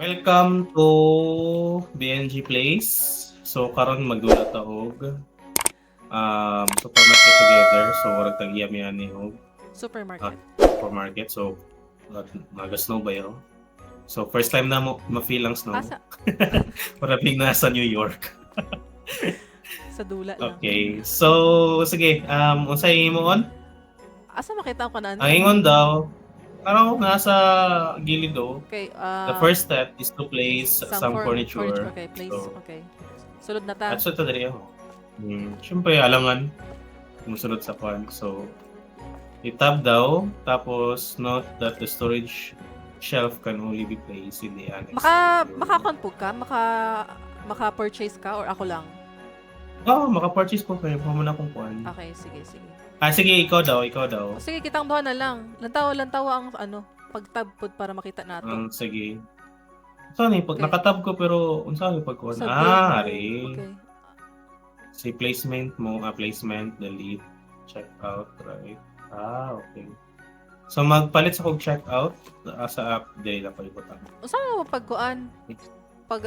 Welcome to BNG Place. So karon magdula ta og supermarket together. So warag tag iyam ni og Supermarket. supermarket. So naga-snow ba yun? So first time na mo ma-feel ang snow. Asa? Para big nasa New York. Sa dula lang. Okay. So sige, unsay mo on? Asa makita ko na Ang ingon daw, parang nasa gilid do. Okay, The first step is to place some furniture. Okay, place. So, Okay. Sulod na ta. at so ito dali ako. Siyempre, alangan. Musunod sa kwan. So, i-tab daw. Tapos, note that the storage shelf can only be placed in the annex. Makakonpug ka? Maka-purchase ka or ako lang? Oo, maka-purchase po kayo. Pamuna kong kwan. Okay, sige. Sige, ikaw daw. O, sige, kitang duha na lang. Lantawa ang pag-tab po para makita nato. Sige. Saan Okay. nakatab ko pero unsa pag kwan? Sa Ari. Okay. Si placement mo, placement, delete, check out, right? Okay. So magpalit sa kog check out sa app dili na palibutang. Saan mo pagkuan? Pag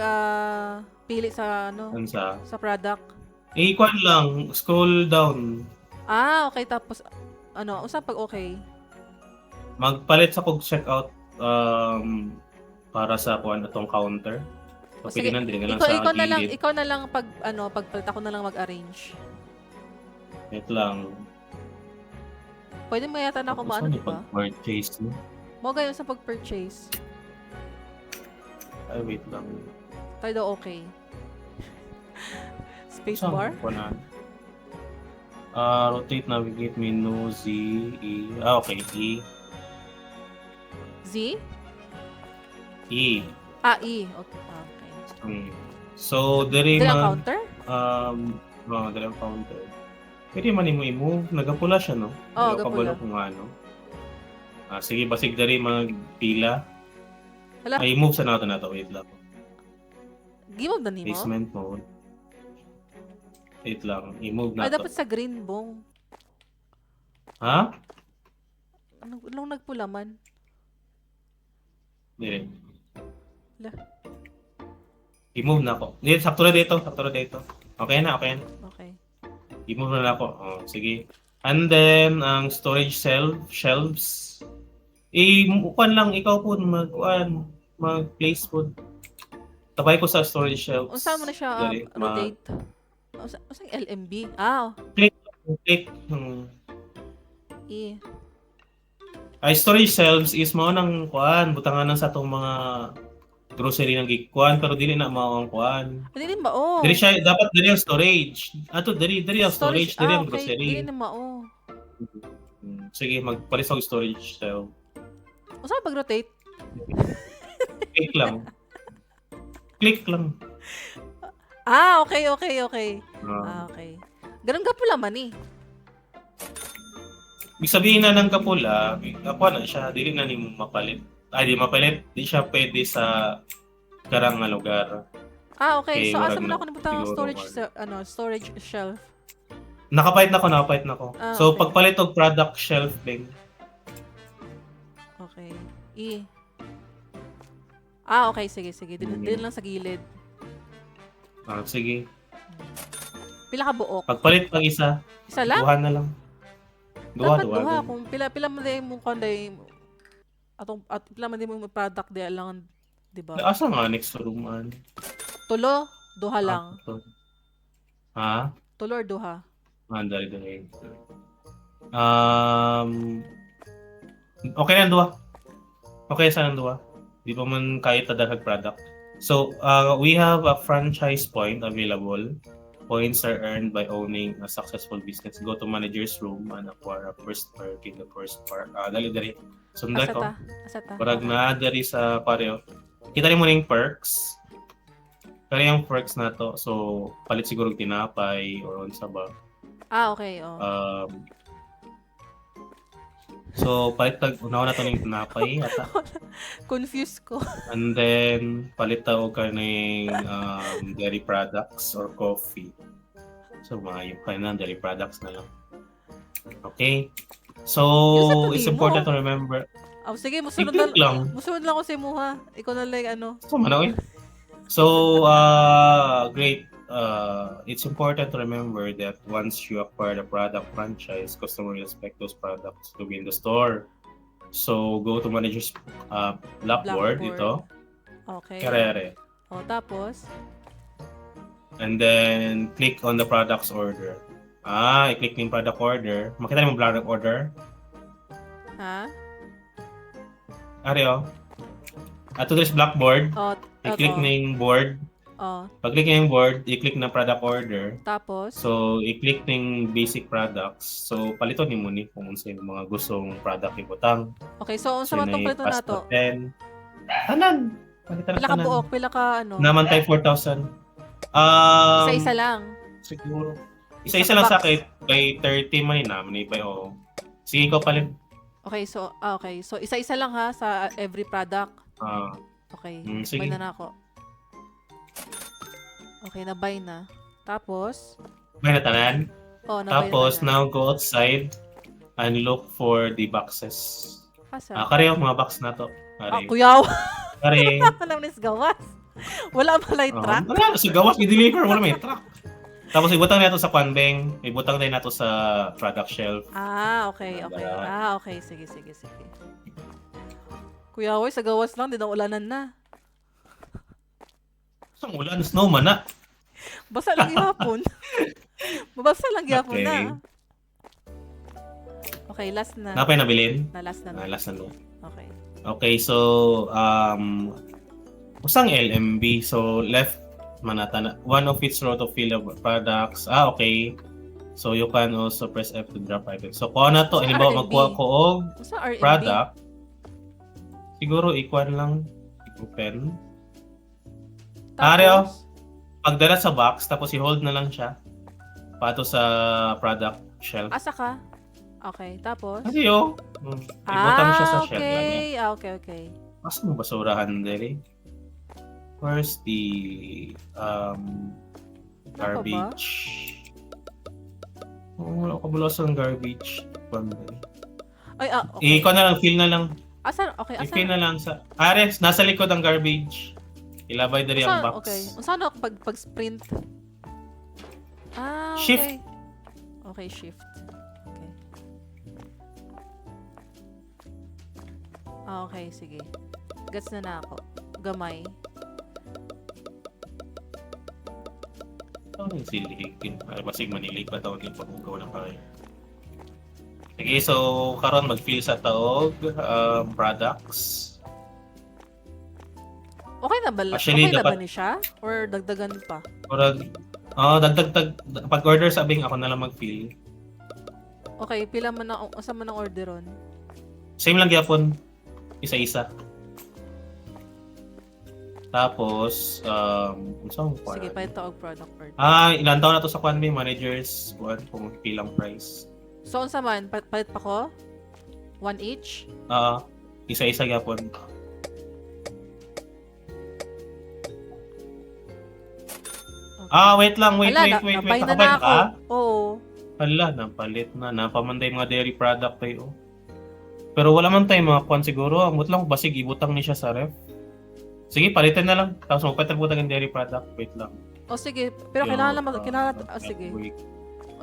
pili sa Unsa? sa product. Kwan lang, scroll down. Okay, tapos unsa pag okay? Magpalit sa kog check out para sa kwan atong counter. So, Sige, pwede na din lang sa gilid. ikaw na lang pagpalit ako na lang mag-arrange. Wait lang. Pwede mo yata na ako Saan di yung ba? pag-purchase mo? Mo gayon sa pag-purchase. Ay, wait lang. Tayo daw okay. Space Saan bar? ko na? Rotate, navigate, menu, Z, E. Okay, E. Z? E. E. Okay. So, diri Dili ang man, counter? diri ang counter. Pwede man mo i-move. Nagapula siya, no? Oo, Nagapabalo gapula. kung ano. Sige, basig diri magpila. Hala, I-move sa nato. Wait lang. gimog na nimo? Placement mode. Wait lang. I-move Ay, nato. dapat sa green bong. Ha? Anong nagpula man? Dili. Hala. I-move na ako. Dito, sakto na dito. Okay na. Okay. I-move na ako. Sige. And then, ang storage shelves. Kuan lang, ikaw po mag-place po. Tabay ko sa storage shelves. Unsa mo na siya Dali, rotate? Unsa yung LMB? Click. E. Ay, storage shelves is mo nang kuan. Butangan na sa itong mga grocery ng gikuan pero dili na mao ang kuan. Dili ba Dili siya dapat dili ang storage. Dili ang storage, dili ang okay. grocery. Dili na mao. Sige, magpalit sa storage shelf. Unsa pag-rotate? Click lang. Click lang. Okay. Okay. Ganun ka pula man eh. Ibig sabihin na ng kapula, ako na siya, dili na nimo mapalit. Di mapalit, di siya pwede sa karang nga lugar. Okay. Okay, So asa wala mo na. na ako nabutang Siguro, storage shelf. Nakapait na ko. So, Okay. pagpalit og product shelf din. Okay. E. Okay. Sige. Dili lang sa gilid. Sige. Pila ka buok? Pagpalit pag isa, Isa lang? duha na lang. Dapat Duha. duha. Kung pila man din mo kanday at pila man din mo product di lang, di ba? Asa nga next room an? Tulo, duha lang. Ha? Tulo or duha? Dali. Okay na ang duha. Okay sa ang duha. Di pa man kahit tadagag product. So, we have a franchise point available. Points are earned by owning a successful business. Go to manager's room and acquire a first perk in the first part. Dali. Sundan ko. Asa ta? Parag na dari sa pareho. Kita mo na yung perks. Kaya yung perks na to. So, palit siguro tinapay or unsa ba. Okay. So, palit unaw na to ng tinapay ata. Confused ko. And then, palit tao ka ng dairy products or coffee. So, mga yung kainan dairy products na lang. Okay? So, Yung sa it's tuloy mo. important to remember. Sige, musunod I-click lang. ako sa imuha. Ikaw na lang ano. Tama na, oy. So, great. It's important to remember that once you acquire the product franchise, customer will expect those products to be in the store. So, go to manager's Blackboard dito. Okay. Karere. Tapos? And then, click on the products order. I-click yung product order. Makita mo product order? Ha? Ari, Ato there's Blackboard. I-click eto. na yung board. Pag-click na yung board, i-click na product order. Tapos? So, i-click na yung basic products. So, palito ni mo ni kung unsa yung mga gustong product ibutang. Okay, so unsa man tong palito na to? Tanan. Palitan Pila ka buok, pila ka ano? Naman tayo 4,000. Isa-isa lang. Siguro. Isa-isa lang sa akin. By 30 man naman by oo. Sige, ikaw palit. Okay, so isa-isa lang ha sa every product. Okay, sige. buy na ako. Okay, na-buy na. Tapos? Buy na tanan? Na-buy Tapos, na. now go outside and look for the boxes. Asa? Kari yung mga box na to. Kuyaw! Kari. Alam nis gawas. Wala ba lang truck? Wala, sa gawas, i-deliver. Wala may truck. Tapos, ibutang na ito sa panbeng. Ibutang din na ito sa product shelf. Okay. Okay. Sige. Kuya, sa gawas lang. Di na ulanan na. Isang ulan, snowman na. Basa lang gihapon. Mabasa lang gihapon na. Okay, last na. Napay nabilin? Last na. Last na. Okay. Okay, so, usang LMB. So, left manata na. One of its row to fill up products. Okay. So, you can also press F to drop item. So, kung na to, halimbawa magkuha ko og product. Siguro, equal lang. Open. Tapos? Pagdala sa box, tapos i-hold na lang siya. Pato sa product shelf. Asa ka? Okay, tapos? Kasi ibutang siya sa shelf. Okay. Asa mo basurahan dali? Where's the garbage? Wala ko bulas ng garbage. Okay. Ikaw na lang, fill na lang. Asan? Okay, asan? I-fill na lang sa... Ares, nasa likod ang garbage. Ilabay dali ang box. Okay. Saan ako pag-sprint? Shift. Okay. Okay, shift. Okay. Okay, sige. Gets na ako. Gamay. Ano yung silig? Basig manilig pa taon yung pag-ugaw ng kayo. Sige, so karon mag-fill sa taog products. Okay na ba? Actually, okay na ba ni siya? Or dagdagan pa? Dagdag pag-order sabing ako na lang mag-fill. Okay, pila man na asa man ang orderon? Same lang gyapon. Isa-isa. Tapos unsang Sige, pa og product order. Ilan taon na to sa Kwanbi managers kung pilang price. So unsa man palit pa ko? One each? Isa-isa gyapon. Wait lang. Wait. Nabay na ako. Oo. Hala, napalit na. Napamanday mga dairy product tayo. Pero wala man tayo mga kwan siguro. Amot lang, basig ibutang ni siya sa ref. Sige, palitan na lang. Tapos magpatag-butang yung dairy product. Wait lang. Sige. Pero sige.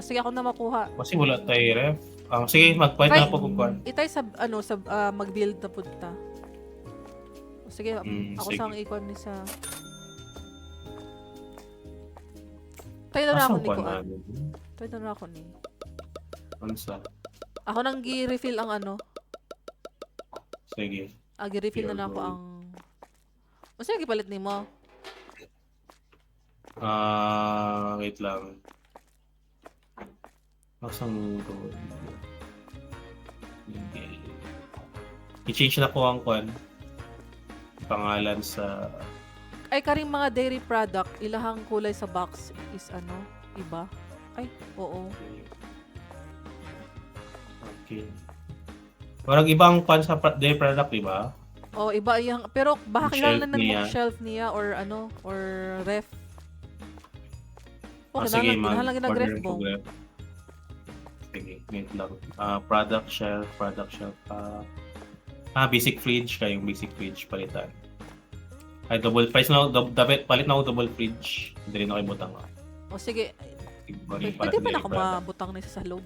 Sige, ako na makuha. Kasi wala tayo ref. Sige, magpalit na po kung kwan. Itay sa mag-build na punta. Sige, ako sige. sa ang ikon ni sa... Tayo na ako ni Kuan. Tayo na ako ni. Ansa? Ako nang gi-refill ang ano. Sige. Gi-refill na ako ang... Sige, gipalit ni mo. Wait lang. Asang ko? I-change na ko ang Kuan. Pangalan sa... Ay, karing mga dairy product, ilahang kulay sa box is ano? Iba? Ay, oo. Okay. Parang ibang pan sa dairy product, diba? Iba yung... Pero baka kailangan na niya. shelf niya or ano, or ref. Sige, kailangan lang nag-ref mo. Sige, wait lang. Product shelf. Basic fridge kayong basic fridge palitan. Ay double price na dapat palit na ako double fridge. Hindi rin ako ibutang. O sige, pwede ba na ako mabutang na isa sa loob?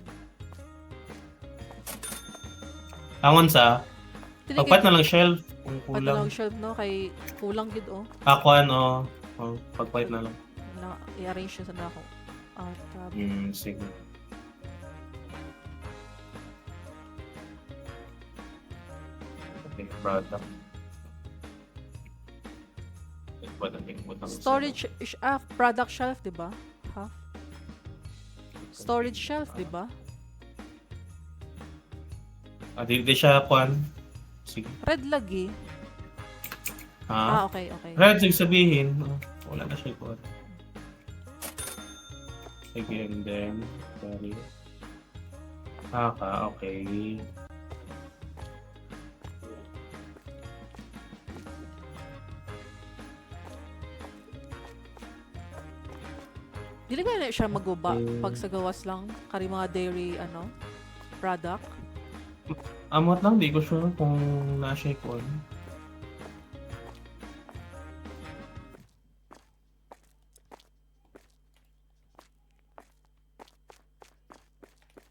Angon sa pagpat na lang shelf kung Pwede na kulang. lang shelf, no? Kay kulang gid oh. Ako ano, pagpalit na lang. I-arrange siya sa ako. Tab. Sige. Okay, product. Storage, product shelf, di ba? Half. Storage shelf, di ba? Di siya kuan. Sige. Red lagi. Okay. Red, sige sabihin. Wala na siya kuan. Sige, and then, sorry. Okay. Dili ba na siya maguba pag sa gawas lang? Kari mga dairy, product? Amot lang, di ko sure kung na-siya kuan.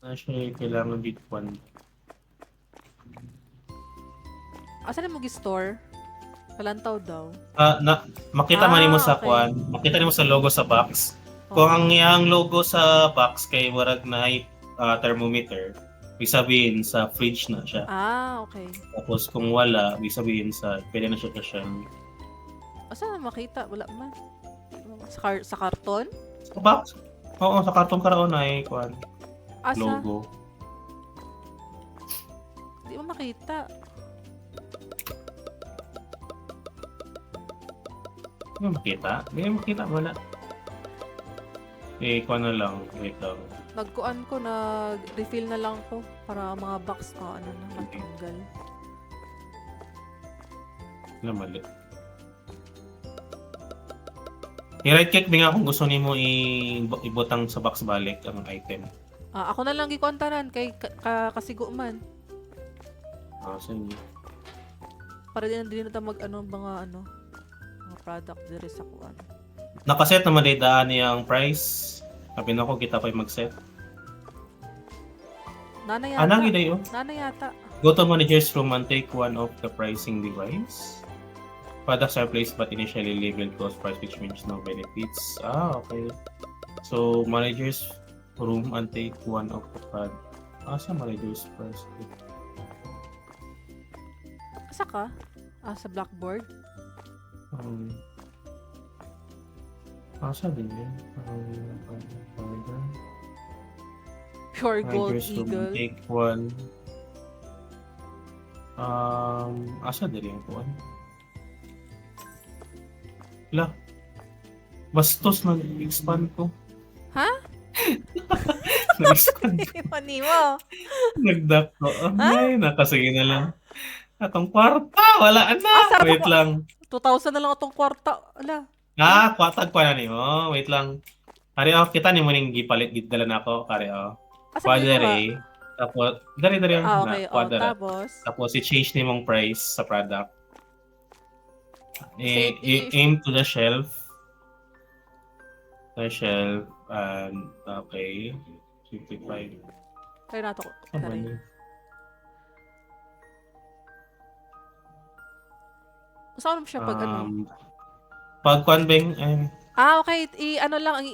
Na-siya kailangan dito kuan. Asa na mag-store? Kalantaw daw. Makita man nimo sa okay. kuan. Makita nimo sa logo sa box. Kung ang iyang logo sa box kay warag na thermometer, ibig sabihin sa fridge na siya. Okay. Tapos kung wala, ibig sabihin pwede na siya ka Asa na makita? Wala man. Sa karton? Sa box? Oo, sa karton karaon ay kuan. Asa? Logo. Di mo makita. Hindi mo makita? Hindi mo makita, wala. Kuan na lang. Wait lang. Nagkuan ko, nag-refill na lang ko para mga box na matanggal. Wala mali. I-right click din nga kung gusto nimo ibutang sa box balik ang item. Ako na lang gikuantanan kay kasigo man. Sige. Para din na ta mga product dire sa kuan. Nakaset naman daan niyang price. Sabi na ko kita pa mag-set. Nana yata. Anang iday Nana yata. Go to manager's room and take one of the pricing device. Products are placed but initially labeled cost price, which means no benefits. Okay. So manager's room and take one of the product. Sa manager's price. Asa ka? Sa blackboard? Asa din yun? Pure Gold Manager's room Eagle. and take one. Asa din yung kuwan? Wala. Bastos nag-expand ko. Ha? Nag-expand ko. Mani mo. Nag-duck ko. Ay, nakasige na lang. Atong kwarta, wala na. Sarap Wait ako. lang. 2,000 na lang atong kwarta. Ala. Kwatag pa na niyo. Wait lang. Kari kita ni mo ning gipalit gidala na ako. Kari Asa Quadre. Tapos, dari ang okay. quadra. Tapos i-change ni mong price sa product. Sige, Aim to the shelf. The shelf. And, okay. 55. kaya nato ko. Ano ba Sorry. yun? Saan mo siya pag Pag bang, okay. Ano lang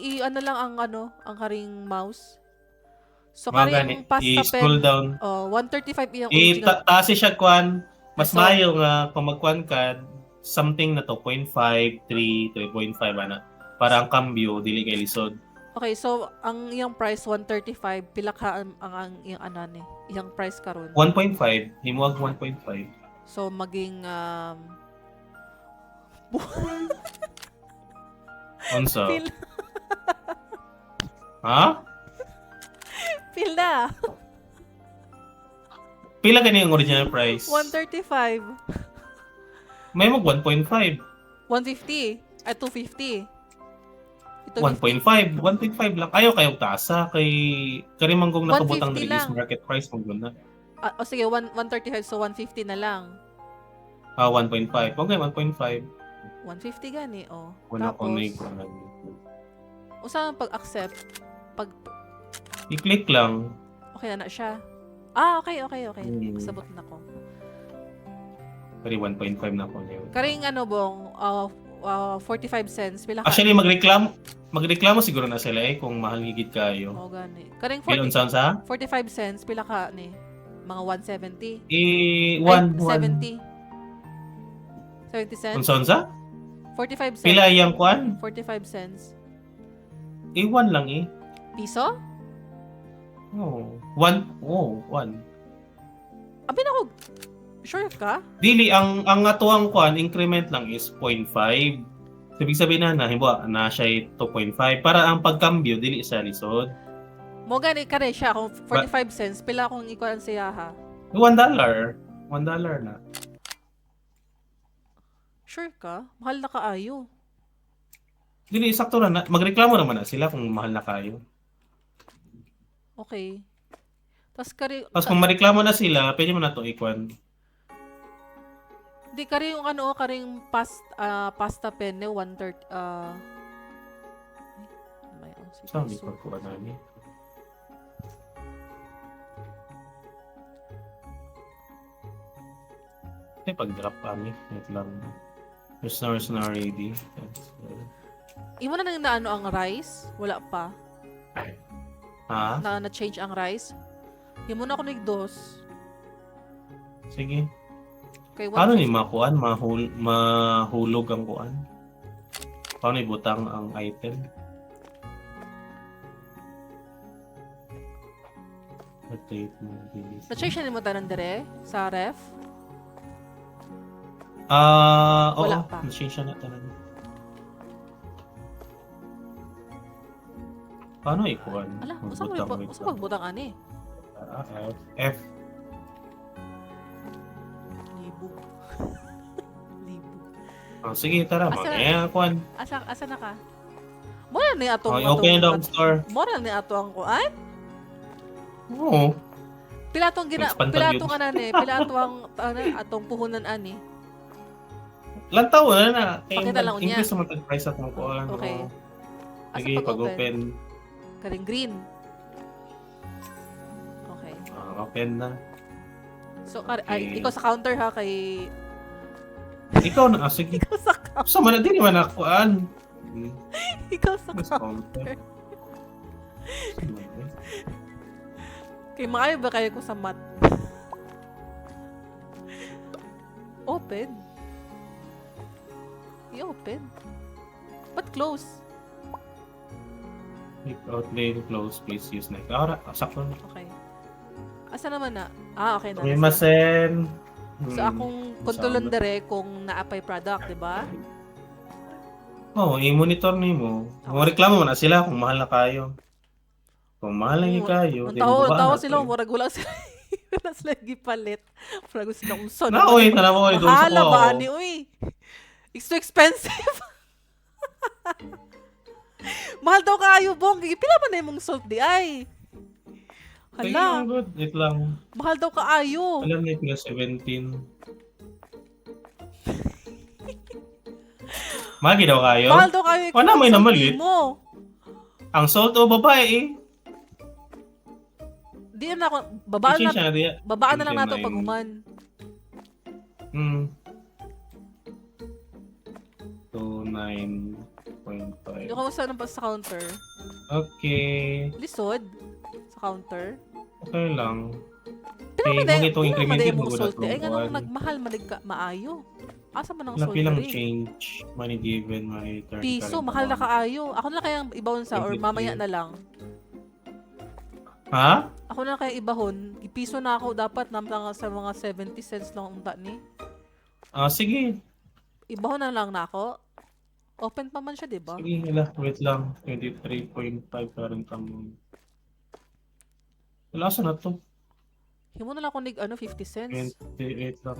ang karing mouse. So mga karing pasta i-scroll pen. down. 135 yung original. Taas siya kwan. Mas So, mayo nga kung magkwan ka, something na to, 0.5, 3, 3.5, ana. Para ang cambio, dili kay lisod. Okay, so ang iyang price 135, pila ka ang iyang anane, iyang price karon. 1.5, himuag 1.5. So maging Unsa? Pil. Ha? Pila. Pila gani ang original price? 135. May mag 1.5. 150. At 250. Ito 1.5. 1.5 lang. Ayaw kayong tasa kay kanimanggong nakabutang 150 release lang. market price mo na. O sige, 135 so 150 na lang. 1.5. Okay, 1.5. 150 gani, oh. Wala ko na Tapos, usahan pag-accept. Pag, I-click lang. okay na siya. Okay. Sabot na ko. Pari 1.5 na ko niya. Karing ano bong, 45 cents. Pila ka? Actually, magreklamo siguro na sila kung mahal higit kayo. Oo, gani. Karing Ilan sound sa? 45 cents, pila ka ni? Mga 170? 70. 70 cents? Kung sound sa? 45 cents. Pila yung kwan? 45 cents. 1 lang Piso? Oh. 1. Oh, 1. Abi na ko. Sure ka? Dili, ang atuang kwan, increment lang is 0.5. So, ibig sabihin na siya 2.5. Para ang pagkambyo, dili sa lisod. Mo gani kare siya kung 45 cents pila kung ikuan siya ha. $1. $1 na. Sure ka? Mahal na kaayo. Dili, sakto na. Magreklamo naman na sila kung mahal na kayo. Okay. Tapos Kung mareklamo na sila, pwede mo na ito ikwan. di kari yung ano, karing pasta penne 130 may Saan di pagkuha namin? Pag-drop kami. Wait lang. There's na ready. Imo na nang naano ang rice? Wala pa. Ha? Na-change ang rice? Imo na ako nigdos. Sige. Okay, Paano ni makuan? Mahulog ang kuan? Paano ibutang ang item? Na-change na mo tanan dire sa ref? Oo. Wala pa. Na-change siya na talaga. Paano ikuan? Ala, usa magbutang ani? F. Libo. Sige, tara. Kuan. Asa na ka? Mora ni atong Okay na daw ang store. Mora ni atong kuan? Oo. Pila atong Expanded pila atong puhunan ani? Lantaw na. Pakita lang niya. Increase naman ang price at mga kuan. Okay. Sige, pag-open. Karing green. Okay. Open na. So, Okay. ikaw sa counter ha, kay... Ikaw na. Sige. Ikaw sa counter. Sa man, di naman nakuan. Ikaw sa Mas counter. Kay maayo ba kayo ko sa mat? Open. I-open. But close. Outplay close, please use next. Sakto na. Okay. Asa naman na? Okay na. Sumimasen. So, akong kontrolon dire kung na-apply product, di ba? Oo, i-monitor mo. Kung reklamo mo na sila kung mahal na kayo. Kung mahal na kayo, Ang tawa sila, murag wala sila. Wala sila gipalit. Murag sila kung son. Uy, tanawa ko. Mahala ba ni, uy? It's too expensive. Mahal daw kayo, bong. Pila ba na yung salt di ay? Hala. Wait lang. Mahal daw kaayo. Alam niya plus 17. Mahal daw kayo? Mahal daw kayo. Wala, may namalit. Mo. Ang salt o babae eh. Di na ako. Babaan na lang nato pag human. 29.5. Yung kamusta naman sa counter? Okay. Lisod? Sa counter? Okay lang. Itong increment din mong salt. Ay, ganun nagmahal, maayo. Asa man ang salt? Napilang change, money given, money return. Piso, mahal na kaayo. Ako na kayang ibahon sa, or mamaya na lang. Ha? Ako na kayang ibahon. Piso na ako dapat sa mga 70 cents lang ang ni. Sige. Ibahon na lang na ako. Open pa man siya, di ba? Sige, wait lang. 23.5 current amount. Wala sa na to. Himo na lang ako 50 cents. 28 lang.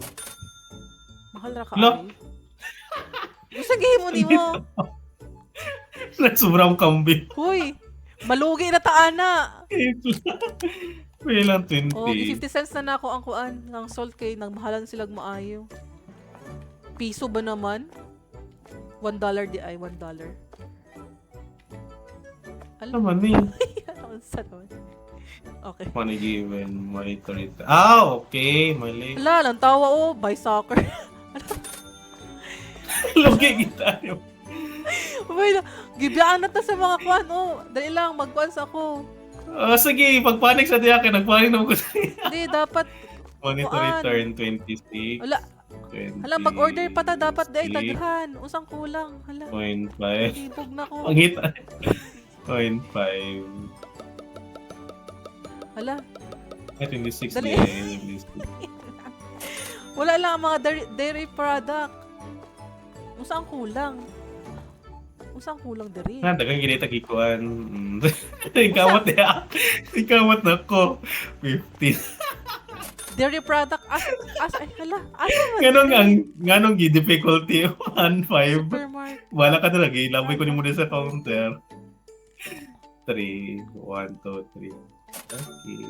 Mahal na kaayo. Gusto gihimo ni mo. Sobrang kambing. Huy, malugi na taana. May lang Oh, 20. 50 cents na nako ang kuan ng salt kay nang mahalan silag maayo. Piso ba naman? $1 di ay $1. Alam, Naman eh. ang sa naman. Okay. Money given, money to return. Ah, okay. Mali. Ala, lang tawa oh, buy soccer. Lugi kita yun. Wait, gibiyaan na ta sa mga kuan oh. Dali lang magkuan sa ako. Sige, pagpanik sa diya ka, nagpanik na ko sa Hindi dapat money to kuan. return, 26. Ala, 20, hala mag-order pa ta dapat day 6, daghan. Usang kulang. Hala. 0.5. Ibog na ko. Ang hita. 0.5. Hala. Ay, 26 Dali. din. Wala lang ang mga dairy product. Usang kulang. Usang kulang diri. Dagang ginita kikuan. Ikamot niya. Ikamot na ko. 15. Dairy product ay hala. Asa man? Ganong difficulty 1.5. Supermarket. Wala ka talaga. Ilabay ko ni muna sa counter. 3. 1, 2, 3. Okay.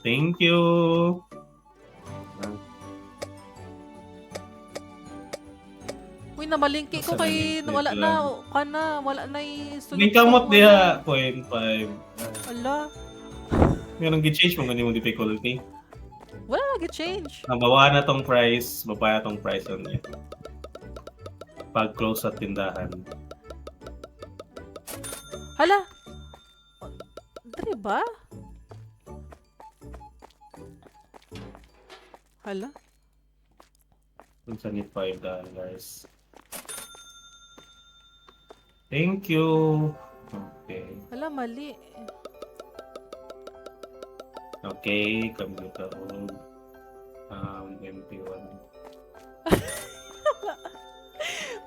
Thank you. Uy, namalingki ko Asa kay na wala yun? na kana, wala na sunod. May kamot diha 0.5. Hala. Ganong gi-change mo ganun yung difficulty. Wala nag-change. Nabawa na tong price. Babaya tong price niya. Pag close sa tindahan. Hala. Dali ba? Hala. Kung saan yung $5. Thank you. Okay. Hala, mali. Okay, kami ito. MP1.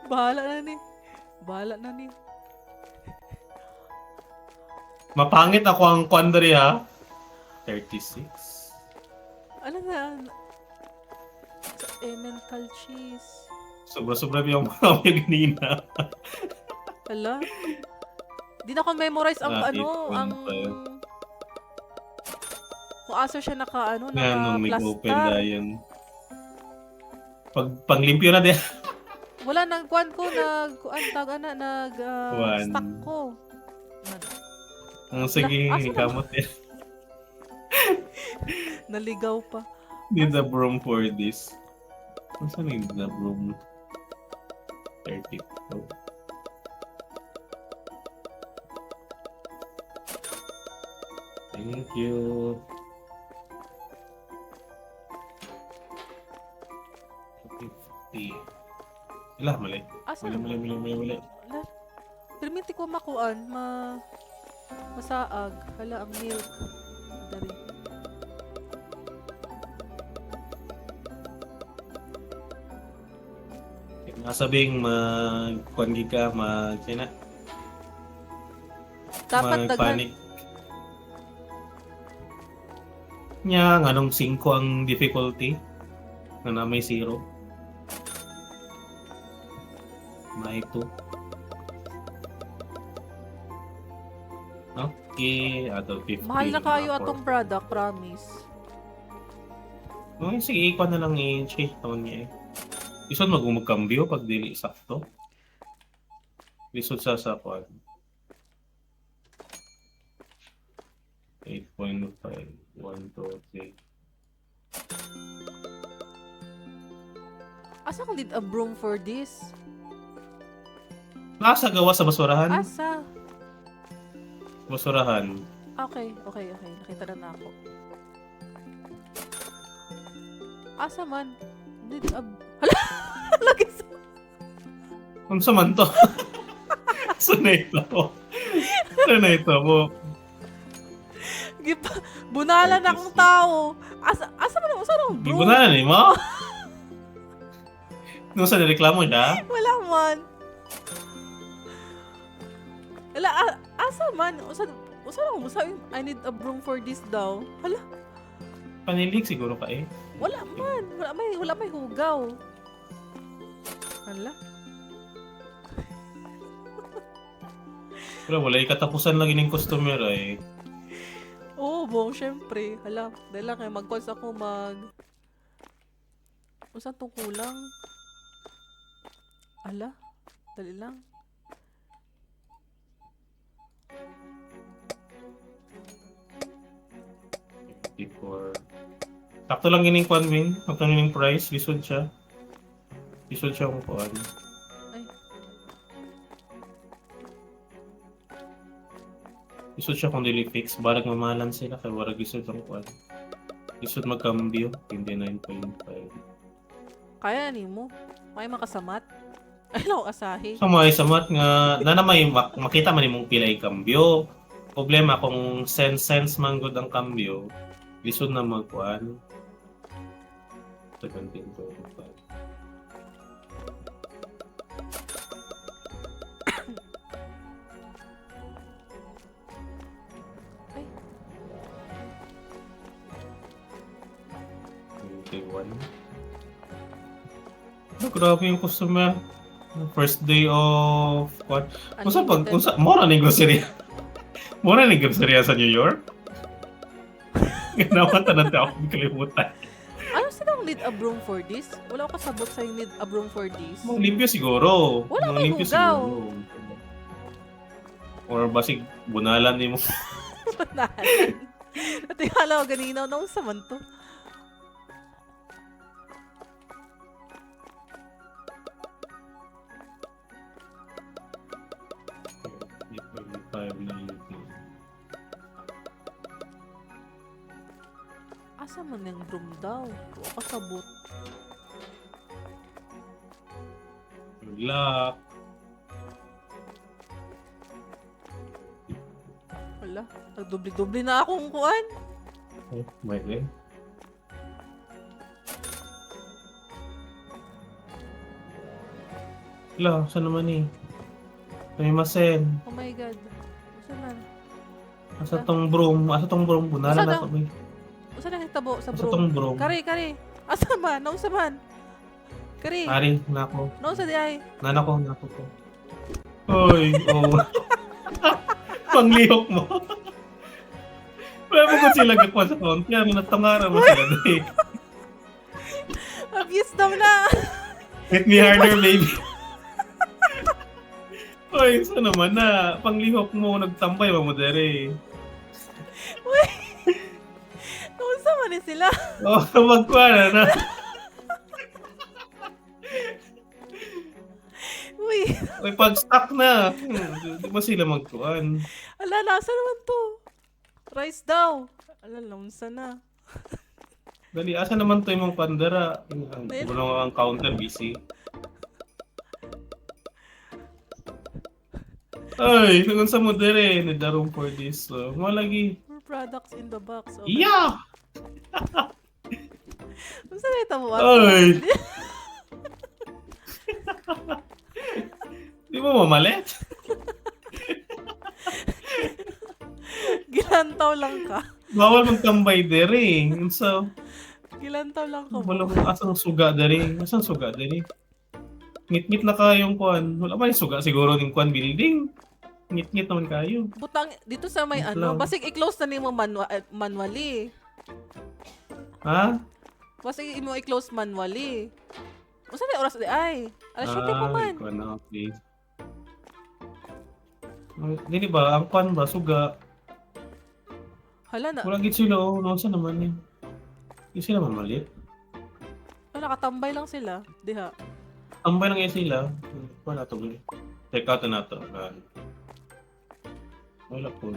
Bahala na ni. Bahala na ni. Mapangit ako ang quandary ha. 36. Ano na? Emmental cheese. Sobra-sobra yung mga ganina. Hala. Di na ko memorize ang Ah, ano, 8.5. ang kung asa siya naka ano, Nga nung may open naka-plaster. na yun. Panglimpyo na din. Wala nang kuan ko kuan tawag na One. stock ko. Sige, Asa na? kamot yan. Naligaw pa. Need a broom for this. Saan need a broom? 32. Thank you. 50. Ilah, mali. Asa Mali, na? mali, mali, mali, mali. Wala. Perminti ko makuan, masaag. Hala ang milk. Dari. Nasabing mag-kuangi ka, mag-sina, Dapat daghan. mag-panic. Nya, anong 5 ang difficulty? Na may 0. May 2. Okay, ato 50. Mahal na kayo Ako. atong product, promise. Okay, sige, ikaw na lang i-change taon niya eh. Isod magkambyo pag dili sakto. Isod sa kwan. 8.5, 1, 2, 3. Asa kung did a broom for this? Nasa gawa sa basurahan? Asa? Basurahan. Okay. Nakita na ako. Asa man? Did a... Hala! Lagi sa... Ano sa man to? Saan na ito? Saan na ito mo? Bunalan akong tao. Asa man? Asa nang Di broom? mo na eh, mo? Nung sa nireklamo siya? Wala man. Hala, asa man? Usa lang sabi, I need a broom for this daw. Hala, Panilig siguro ka eh. wala man. Wala may hugaw. Hala. Pero wala katapusan lagi ng customer eh. Oh, Bubong, syempre. Hala, dahil lang kayo mag-calls ako Saan itong kulang? Ala, dali lang. Before. Sakto lang gining kwan, Wing. Sakto lang gining price. Lisod siya. Lisod siya kung kuan. Ay, Lisod siya kung dili fix. Barag mamahalan sila. Kaya barag lisod ang kuan. Lisod magkambyo. 29.5. kaya ni mo. May makasamat. Ay, lang asahi. So mga isamat nga na may makita man imong pila ay kambyo. Problema kung sense man gud ang kambyo, lisod na magkuan. 17.5. Ay, 21. Grabe yung customer. First day of what? Unsa pag unsa mo na ning grocery? Mo na ning grocery sa New York? Ganawa ta na ako kalimutan. ano silang need a broom for this? Wala ko kasabot sa need a broom for this. Mga limpyo siguro. Wala Mga kay limpyo hugaw. siguro. Or basig bunalan ni mo. Natingala ko ganina. Naunsa man to? Asa man yung broom daw? Wala ko kasabot. Good luck. Wala. Nagdubli-dubli na akong kuan. Oh, may rin. Wala, saan naman eh? Sumimasen. Oh my God. Asa man? Asa tong broom? Asa tong broom? Bunala Asa na daw? to. May. Asa na hitabo sa Asa broom? tong broom? Kari. Asa man? Naunsa man? Kari. Ari, nako. Naunsa di ay? Nako ko. Hoy, oh. Panglihok mo. Wala mo kung sila gagawin sa counter. Natangara mo sila doon. Abuse daw na. Hit me harder, baby. Hoy, so naman na. Panglihok mo, nagtambay ba mo dere? Naunsa man ni sila? Oh, magkuha na. Uy. Uy, pag-stock na. Di ba sila magkuhan? Ala, nasa naman to? Rice daw. Ala, naunsa na. Dali, asa naman to yung mga pandara? Ayun. Wala ang counter, busy. Ay, kung sa mo dere, need the room for this. So, mo lagi. More products in the box. Okay. Yeah! Unsa na hitabo? Ay! Di mo mamalit? Gilantaw lang ka. Bawal mong tambay dere. So, Gilantaw lang ka wala mo. mong asang suga dere. Asang suga dere? Ngit-ngit na kayong kuan. Wala man yung suga siguro ng kuan building. Ngit-ngit naman kayo. Butang, dito sa may Wait ano, lang. basig i-close na nimo manually. Ha? Basig imo i-close manually. Unsa na oras di ay? Alas 7 pa man. Kuan na, please. Dili ba? Ang kuan ba? Suga. Hala na. Wala gid sila. Oh. Nasa naman yun. Hindi sila mamalit. Nakatambay lang sila. Diha. Tambay lang yan sila. Wala to. Check out na to. Wala po.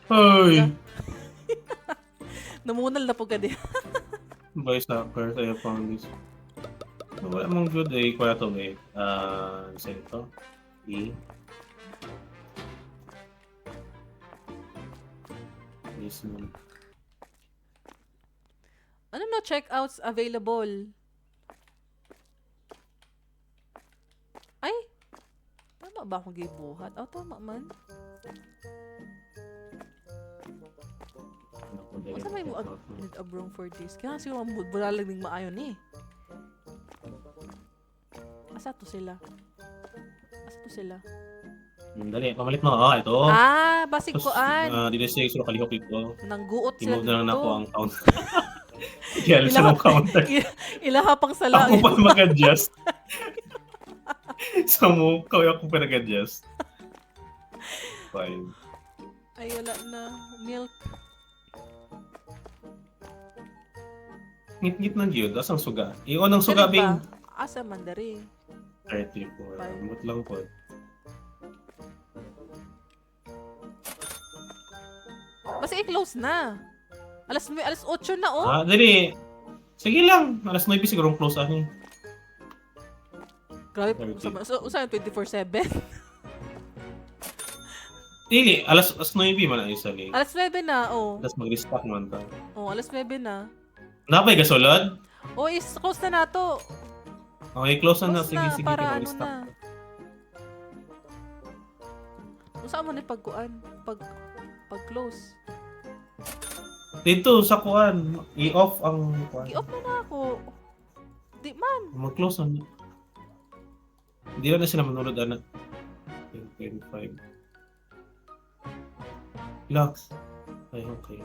Hoy! Namunal na po ka diha. Boy soccer. I found this. Wala mong good eh. Kuya to eh. Isa ito. E. Yes, man. Ano na checkouts available? Ay! Tama ba akong gibuhat? Oh, tama man. Asa may mo need a broom for this? Kaya siguro bulalag ning maayo ni. Asa to sila? Asa to sila? Dali, pamalit mo. Ah, ito. Basig Tapos, kuan. dito sa isuro kalihok ito. Nangguot sila I-move na lang na ako dito. ang counter. Kaya sa Ilaha, ng counter. ilaha pang sala. Ako pa mag-adjust. Sa mo, kaya ako pa nag-adjust. Fine. Ay, wala na. Milk. Ngit-ngit na yun. Asang suga. Iyon ang suga, Dali Bing. ba? Asa mandari. 34. Amot lang po. Basta i-close na. Alas 8 na, oh. Dali. Sige lang. Alas 9 siguro close ano. Grabe, 30. usahan 24/7. Dili, alas 9 man ang isa li. Alas 9 na, oh. Tapos mag-restock man ta. Oh, alas 9 na. Napay gasolad? Oh, close na nato. Okay, close na. Close Sige, na, sige. para ano Mag-restock. na. Saan mo na pagkuan? Pag-close. Dito sa kuan, i-off ang kuan. I-off na ako. Di man. Mag-close na. Hindi na sila manulod anak. 10.5. Relax. Ay, okay.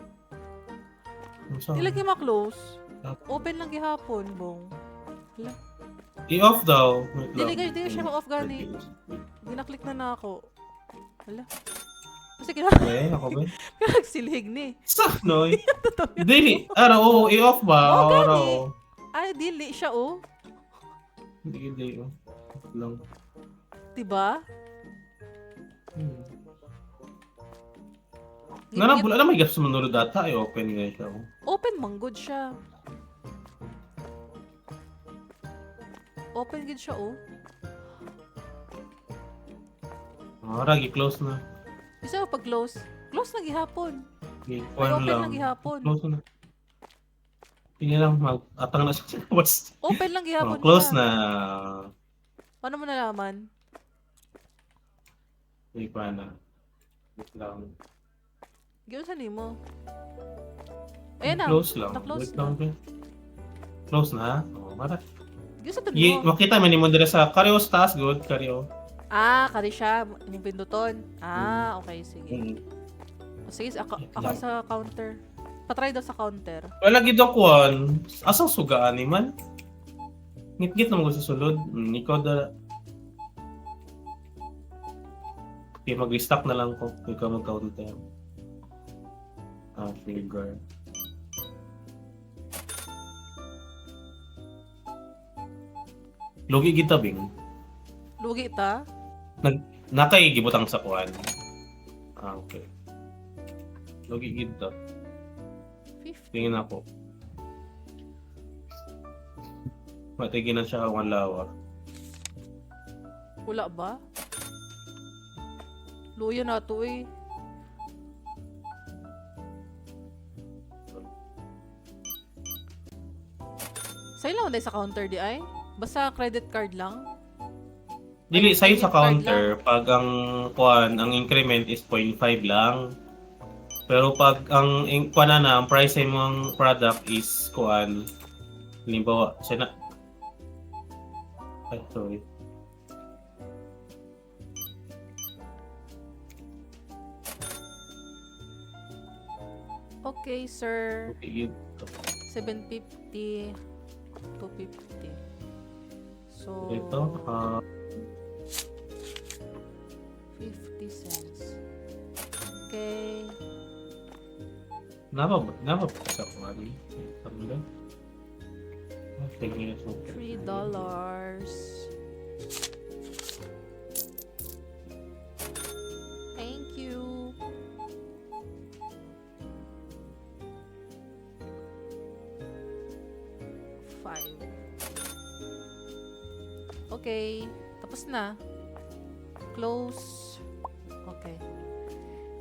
Di lagi ma-close. Open lang gihapon, bong. I-off daw. Wait Dili lang. di siya ma-off gani. Ginaklik na ako. Hala. Kasi Okay, ako ba? kinagsilhig ni. Sa, noy. Dili. Oo, i-off ba? Oo, gani. Araw. Ay, dili siya, oh. Hindi. Lang. Diba? Nanabula na may gaps sa manulod data. Ay, open nga siya. Open man good siya. Open good siya, oh. Ragi, close na. Isa pag close. Close na gihapon. Okay, Ay, kuan open lang. lang gihapon. Close na. Tingnan lang, atang na siya sa labas. Open lang gihapon Close siya. na. Paano mo nalaman? Hindi pa na. Wait lang. Gawin sa nimo. Ayan na. Close lang. Na-close Wait na. lang. Close na? Oo, mara. Gawin sa Ye, mo. makita man mo dira sa Karyo taas good, Karyo. Kari siya. Yung pinduton. Okay. Sige. Sige, ako sa counter. Patry daw sa counter. Wala gid ako kuan. Asang sugaan ni man? Ngit-ngit na mo sa sulod. Ikaw da. Okay, mag-restock na lang ko. Ikaw mag-counter. Trigger. Logi kita bing. Lugi ta. Nakay gibutang sa kuan. Okay. Logi kita. 50. Tingin ako. Matigin na siya ang lawa. Wala ba? Luya na to eh. Sa'yo lang sa counter di ay? Basta credit card lang? Dili sa'yo sa Credit card counter, pag ang kuan, ang increment is 0.5 lang. Pero pag ang kuan na ang price sa imong product is kuan, halimbawa, siya na. Ay, sorry. Okay, sir. Okay, 750. 250. So, ito, 50 cents. Okay. napa sa kuan. Ano? 10 minutes mo. $3. Thank you. Five. Okay. Tapos na. Close. Okay.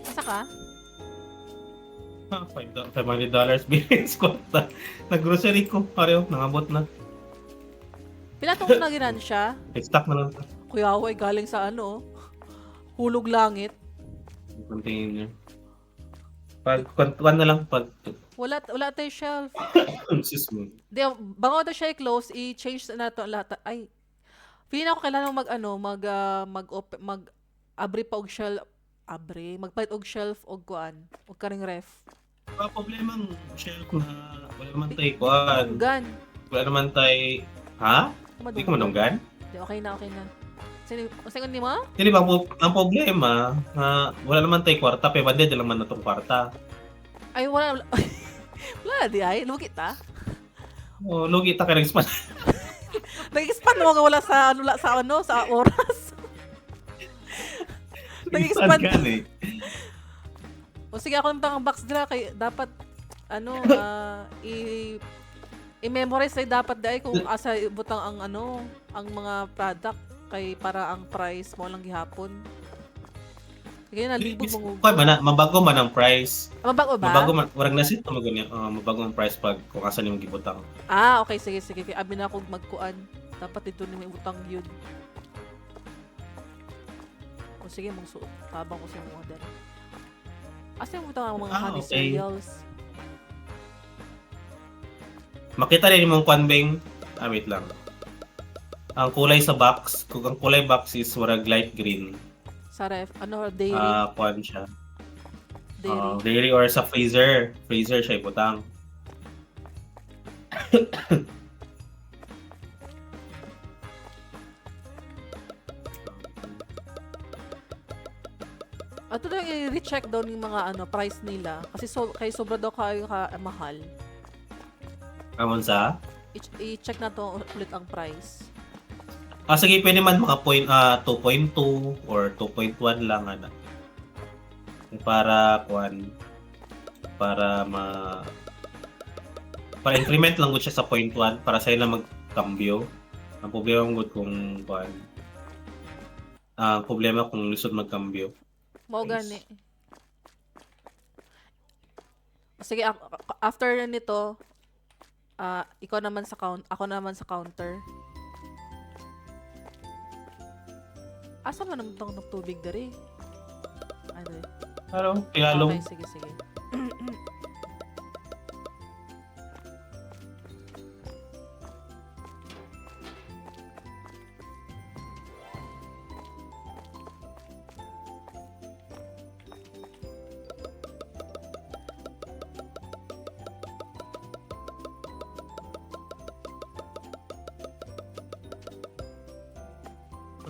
Nasa ka? $500 bills ko. Nag-grocery ko. Pareho, nangabot na. Pila tong naginan siya? Stock na lang. Kuya Away galing sa ano? Hulog langit. Container. Pag kwan na lang pag Wala tayo shelf. sis mo. Di, bango na siya i-close, i-change na to lahat. Ay, feeling ako kailangan mag Abri pa og shelf. Abri. Magpalit og shelf og kuan. Og karing ref. Problema ang shelf na wala naman tayo kuan. Dunggan. Wala naman tayo... Ha? Hindi ko manunggan? Di, okay na, okay na. Sino ni mo? Hindi ba, ang problema, wala naman tayo kwarta, pero banded lang man na itong kwarta. Ay, wala. Wala di ay. Lugi ta. Lugi ta ka rin span. Nag-expand mo nga wala sa sa oras. Nag-expand ka eh. O sige, ako naman ang box nila kay dapat i-memorize ay dapat dai kung asa butang ang ang mga product kay para ang price mo lang gihapon. Kaya na libo mo. Mabago man ang price. Mabago ba? Mabago man, warag na sit mo ganyan. Mabago ang price pag kung asa nimo gibutang. Okay, sige. Kay abi na akong magkuan. Dapat ito ni may utang yun. O sige, magsuot. Tabang ko sa model. Asa yung utang ang mga honey cereals? Makita rin mong kwanbeng. Wait lang. Ang kulay sa box, kung ang kulay box is warag light green. Sa ref, dairy? Kwan siya. Dairy. Dairy or sa freezer. Freezer siya ibutang. Ato lang i-recheck daw yung mga price nila kasi kay sobra daw kayo mahal. Amon sa? I-check na to ulit ang price. Sige, pwede man mga 2.2 or 2.1 lang para para increment lang gud siya sa 0.1 para sa ila magkambyo. Ang problema gud kung problema kung lisod magkambyo. Mao gani. Sige, after nito, ako naman sa counter. Asa man naman itong tubig dari? Hello, pinalo. Okay, sige.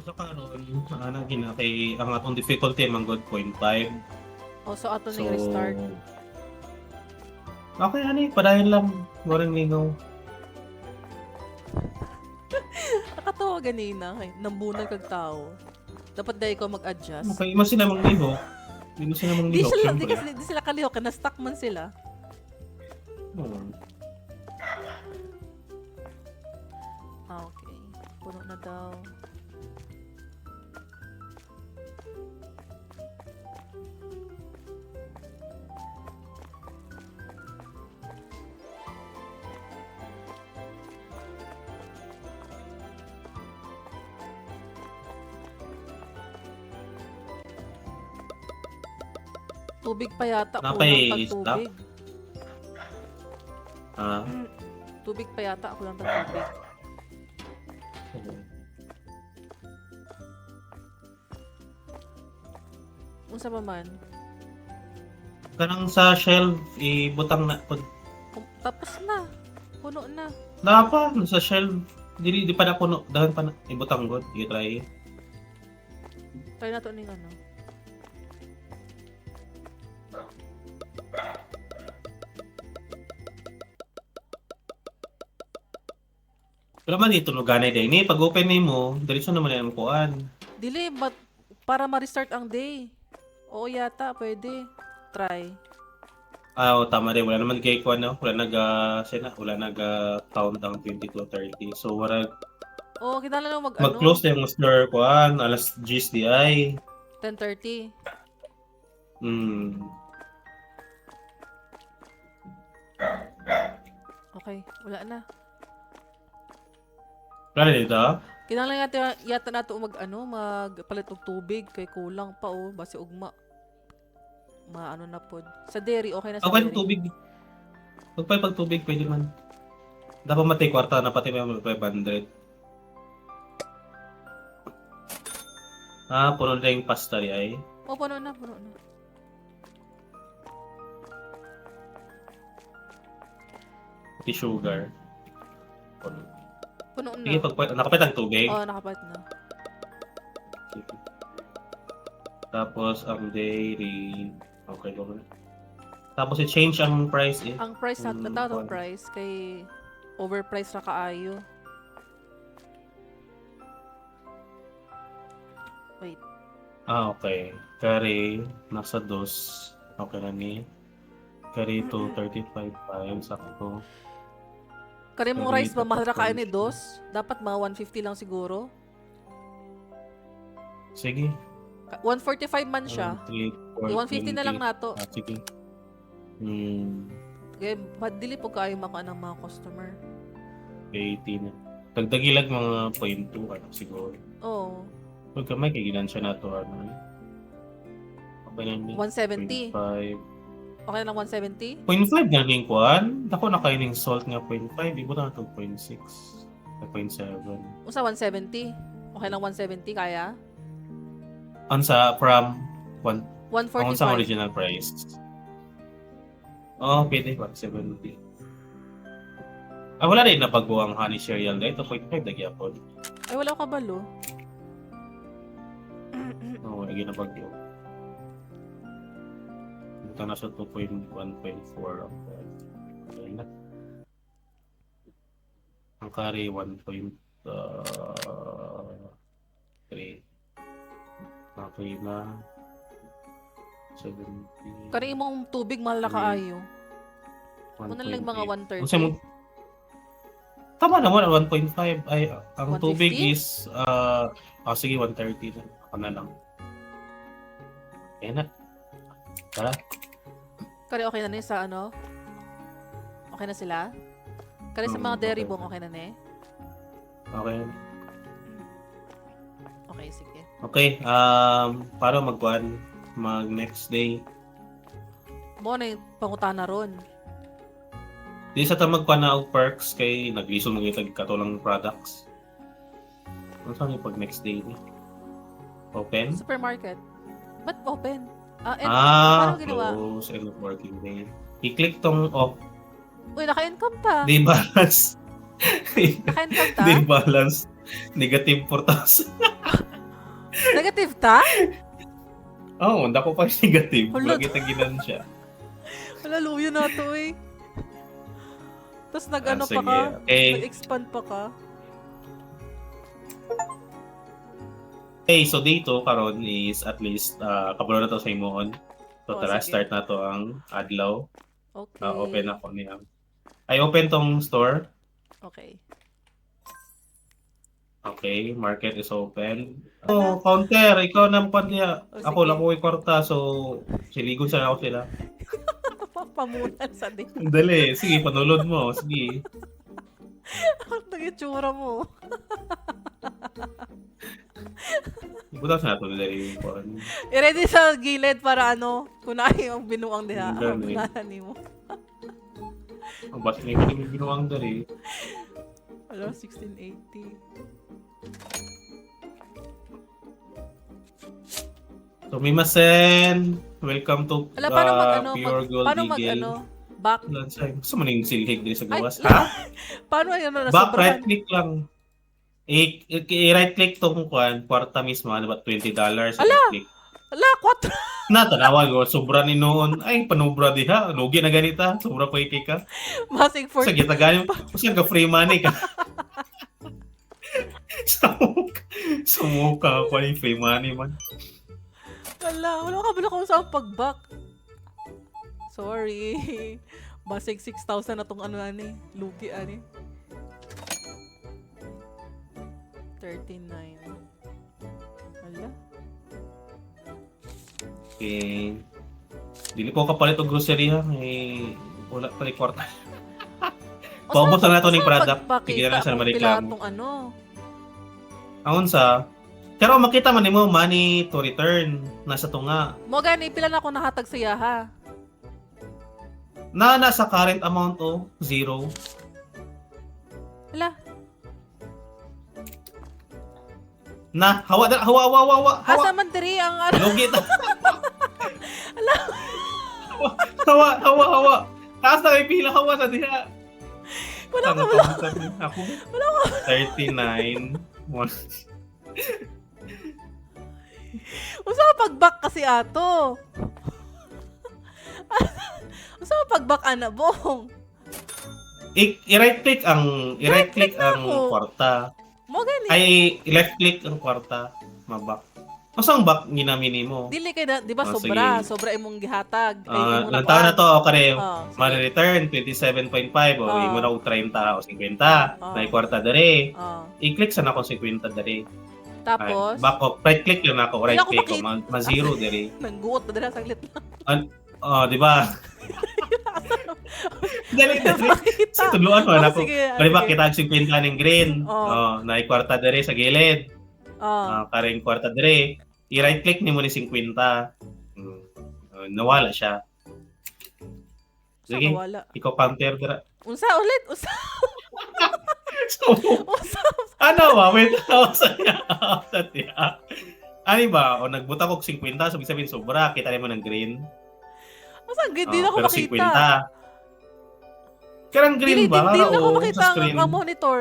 So karon kay ang atong difficulty man good 0.5. So ato na restart. Okay, padayon lang. Morang lingaw. Nakatawa ganina kay nambunag kag tao. Dapat dai ko mag-adjust. Okay, mo sila manglihok. Hindi mo sila manglihok. Di sila kalihok, na-stuck man sila. Okay. Puno na daw. Tubig pa yata. Napay tubig. Tubig pa yata. Kulang pang tubig. Unsa pa man? Kanang sa shelf, ibutang na. Tapos na. Puno na. Napa, sa shelf. Di pa na puno. Dahan pa na. Ibutang god. I-try. Try na to ning Pero man dito luganay day ni pag open mo, diretso naman yan ang kuan. Dili, but para ma-restart ang day. Oo yata, pwede. Try. Tama rin. Wala naman kay kuan wala nag-count ang 22:30. So wala kita na lang mag-close na yung master kuan alas 10 di ay. 10:30. Okay, wala na. Wala dito? Kinahanglan yata nato magpalit og tubig kay kulang pa base ugma. Na pod. Sa dairy okay na sa Okay, dairy. tubig. Pag tubig pwede man. Dapat matay kwarta na pati may 500. Puno na yung pasta ay. O, puno na, puno na. Pati sugar. Puno. Puno na. Sige, nakapit ang tubig. Oo, nakapat na. Sige. Tapos, ang dairy. Okay, okay. Tapos, i-change ang price eh. Ang price na, natawag ang price kay overpriced ra kaayo. Wait. Okay. Curry, nasa 2. Okay na ni. Curry to 35.5. Sakto. Kari mong Curry, rice ba mahal ra kaayo ni tapos dos? Dapat mga 150 lang siguro. Sige. 145 man siya. 150 na lang 20. nato. Sige. Kaya madili po kayo maka ng mga customer. 18 na. Dagdagilag mga 0.2 ano siguro. Oo. Pag kamay, kay ginansya na to ano. Okay na ni. 170. 0.5. Okay lang 170? 0.5 na ning kuan. Dako na kayo ning salt nga 0.5. Ibo na ito 0.6. 0.7. Usa 170? Okay lang 170 kaya? Ansa from 1 ang sa 145. original price. Oh, pwede 170. Wala rin na bago ang honey cereal na ito. 0.5 na gyapon. Ay, wala ka balo. Oo, lagi na bago. Ito na sa 2.1.4. Okay na. Ang curry 1.3. Okay na. 70. Kani imong tubig mahal na kaayo. Muna lang mga 130. Unsa mo? Tama naman, 1.5. Ay, ang 150? tubig is, sige, 130 na. Ako na lang. Ayan na. Tara. Kani okay na ni sa ano? Okay na sila? Kani sa mga dairy Okay. bong okay na ni? Okay. Okay, sige. Okay, para mag next day. Mo na yung pangutana ron. Di sa tamagkuan na og perks kay nagliso mo itag katulang products. Ano saan yung pag next day ni? Open? Supermarket. Ba't open? Paano ginawa? Close and working day. I-click tong off. Uy, naka-income ta. Di balance. Naka-income ta? Di balance. Negative 4,000. Negative ta? Oo, dako pa yung negative. Hala. Lagi tagilan siya. Wala, luyo na to eh. Tapos nag-ano pa Sige. ka? Okay. Nag-expand pa ka? Okay, so dito karon is at least kabalo na to sa imoon. So Oh, tara, sige. start na to ang adlaw. Okay. Open ako niya. I open tong store. Okay. Okay, market is open. Oh, counter, ikaw nang niya. Oh, Ako sige. lang ko kwarta, so siligon sa ako sila. Pamunan sa din. Dali, sige, panulod mo. Sige. Ang nag-itsura mo. Butas na ito dali yung kuwan. I-ready sa gilid para ano, kunay yung binuang diha. Ganun eh. Kunani mo. Ang basta na yung binuang dali. Ano, 1680. Sumimasen! Welcome to Ala, paano mag-ano? Pure Gold Paano Eagle. mag-ano? Back? Gusto mo na yung silhig din sa Ay, gawas? Ha? Paano yun na Back, sobrahan? right click lang. I-right click tong kuwan, kwarta mismo, ano ba, $20. Ala! Click. Ala, 4. Natanawan ko, sobra ni noon. Ay, panubra diha. Lugi na ganita. Sobra pa ka. Masig for... Sa kita ganin, kasi ka free money ka. Sumuka ako yung free money man. Wala ka ba sa pag-back? Sorry. Masig 6,000 na tong ano ani. Lugi ani. 39. Wala. Okay. Dili po kapalit og grocery ha. May wala pa ni kwarta. Paubos na nato ning product. Sige na sa mareklamo. Tong ano. Ang unsa? Pero makita man nimo money to return nasa tunga. Mo gani pila na ako nahatag sa iya ha. Na nasa current amount o 0. Wala. Na, hawa na, hawa, hawa, hawa, hawa, hawa. Asa man diri ang ano? Lugi ta. Hawa, hawa, hawa. Taas na kay pila, hawa sa diha. Wala ka, Ang wala. counter ni ako. 39. Usa ka pag-back kasi ato. Usa ka pag-back ana bong. I-right click ang Right-click na ako. kwarta. Mo gani. Ay left click ang kwarta, mabak. Asa ang back ginamini mo? Dili kay na, di ba Oh, sobra, sige. sobra imong gihatag. Ay, imong Ilang taon na to o kare Oh, sige. ma-return 27.5 o imo na og 30 o 50. Oh. Na kwarta dere. Oh. I-click sa nako 50 dere. Tapos, Back o right click lang ako, right Hindi ako click o makita. ma-zero dere. nangguot na dira saglit lang. Oh, di ba? Dali Hindi dali. makita. Sa tuluan mo na ko. Sige. Di ba kita 50 ning green? Oh. Oh, na kwarta dere sa gilid. Oh. Karing kwarta dere. I-right click nimo ni 50. Nawala siya. Sige. Wala. Ikaw counter dira. Unsa ulit? Unsa? So, Unsa? ano ba? Wait, sa niya. Ano ba? O nagbuta ko 50, so ibig sabihin sobra. Kita mo ng green. Unsa gid di na ako Pero makita. 50. Karang green Dili ba? din na ako Oo, makita sa ang, screen. ang monitor.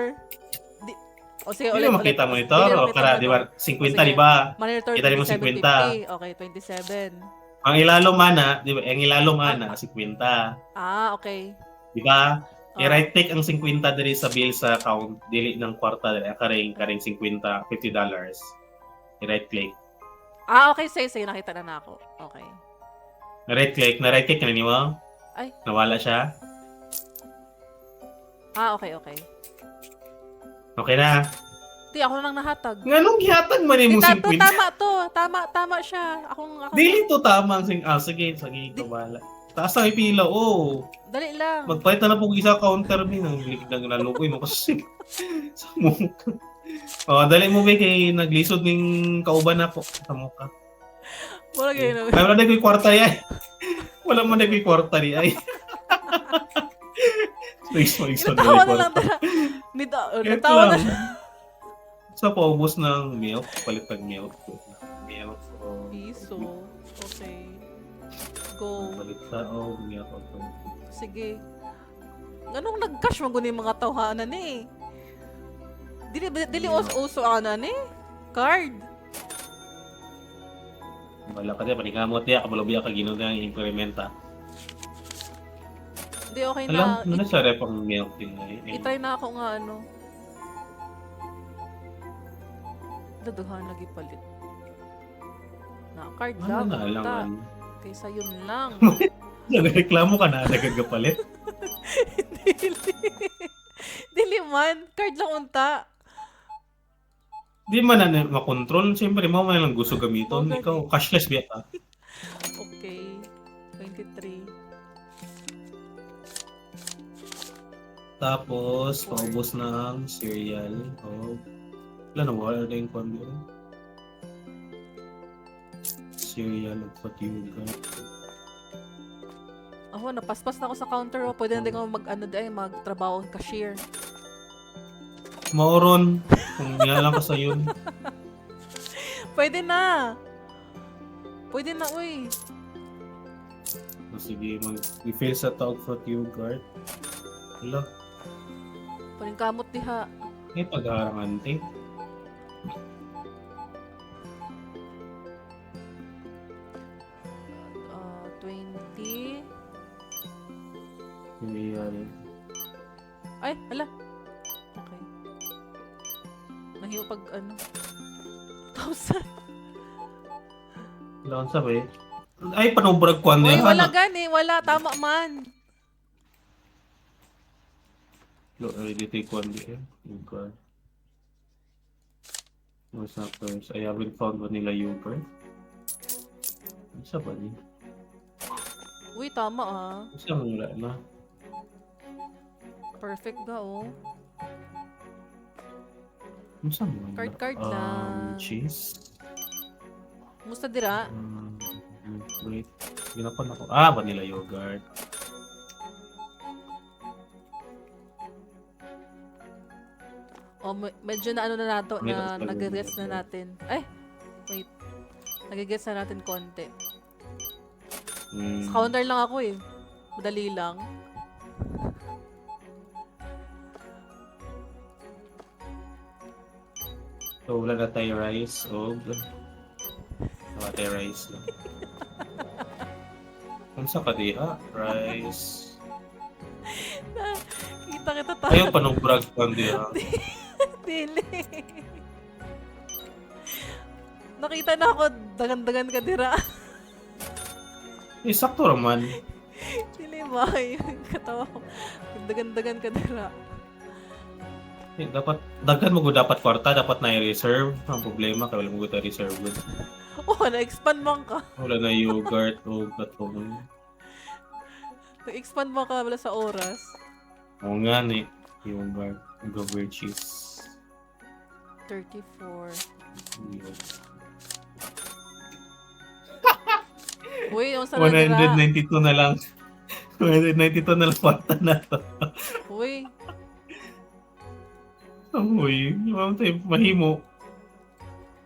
Di, o sige, Hindi ulit. mo makita ulit. monitor. Dili O makita kara, di ba? monitor. 50, Sige. di ba? Monitor Kita mo 2750. Okay, 27. Ang ilalo mana, di ba? Ang ilalo mana, 50. Ah, okay. Di ba? Oh. I-right click ang 50 diri sa bill sa account, dili ng kwarta diri, karing 50, $50. I-right click. Ah, okay. Sige, nakita na ako. Okay. Na-right click na nimo? Ay. Nawala siya? Ah, okay, okay. Okay na. Di, ako na lang nahatag. Nganong gihatag man Di, nimo to, 50? tama to. Tama siya. Ako. Dili to tama ang sige, ikaw wala. Taas ang ipila, oh. Dali lang. Magpalit na po isa counter min ang ligdag na lukoy mo kasi sa mukha. Oh, dali mo ba kay naglisod ning kauban na po sa mukha. Wala kayo na. Wala na ko'y kwarta yan. Wala man na ko'y kwarta ni ay. Natawa na lang dala. Natawa na siya. Sa paubos ng milk, palit ng milk. Milk, oh. Piso. Okay. Go. Palit sa, oh, milk. Sige. Anong nag-cash mo guni mga tawhanan eh? Dili uso ana ni? Card. Bala ka din, panikamot niya, kabalobya ka ginod ng incrementa. Hindi okay Alam, na. ano sa rep ang milk din eh. I-try na ako nga ano. Daduhan lagi palit. Na card Ano lang. na lang, unta. ano. Kaysa yun lang. Nagreklamo ka na, nagagapalit. Dili man. Card lang unta. Di man na makontrol, siyempre mo man lang gusto gamiton. Okay. Ikaw, cashless biya ka. Okay. 23. Tapos, paubos ng cereal. Oh. Wala na, wala na yung pamilya. Cereal at patiuga. Ako, napaspas na ako sa counter. Oh. Pwede na din ako magtrabaho cashier. Mauron, kung nilalang ka sa yun. Pwede na. Pwede na, uy. Sige, mag-refill sa tawag for yogurt. Wala, Paningkamot diha. may pag-harangan, te. Uh, 20. Cereal. Ay, hala. Okay. Nahiyo pag ano. 1,000. Wala kang sabi. Ay, panubrag ko Uy, ano wala gani. Wala. Tama man. Look, already take one there. Yogurt. What's up first? I haven't found vanilla yogurt. Ano sa ba niya? Uy, tama ah. Ano sa wala na? Perfect ga oh. Ano sa wala? Card lang. Cheese. Musta dira? Wait. Ginapan ako. Ah, vanilla yogurt. Oh, medyo na ano na nato May na mas maganda. nag-gets na natin. Ay, wait. Nag-gets na natin konti. Sa counter lang ako eh. Madali lang. So, wala na tayo rice. O, wala tayo rice lang. Ano sa kadiha? Rice. Kita kita tayo. Ayaw pa nung brag kadiha. Dili. Nakita na ako, dagan-dagan ka dira. Eh, sakto naman. Dili ba? Yung katawa ko. Dagan-dagan ka dira. Eh, dapat, daghan mo dapat kwarta, dapat na i-reserve. Ang problema, kaya wala mo ito reserve. Oh, na-expand man ka. Wala na yogurt o gatong. Nag-expand man ka wala sa oras. Oo nga ni. Yogurt, gover cheese. 34. Yun. Uy, yung sarap dira. 192 na lang. 192 na lang kwarta na to. Uy, Uy, yung tayo mahimo.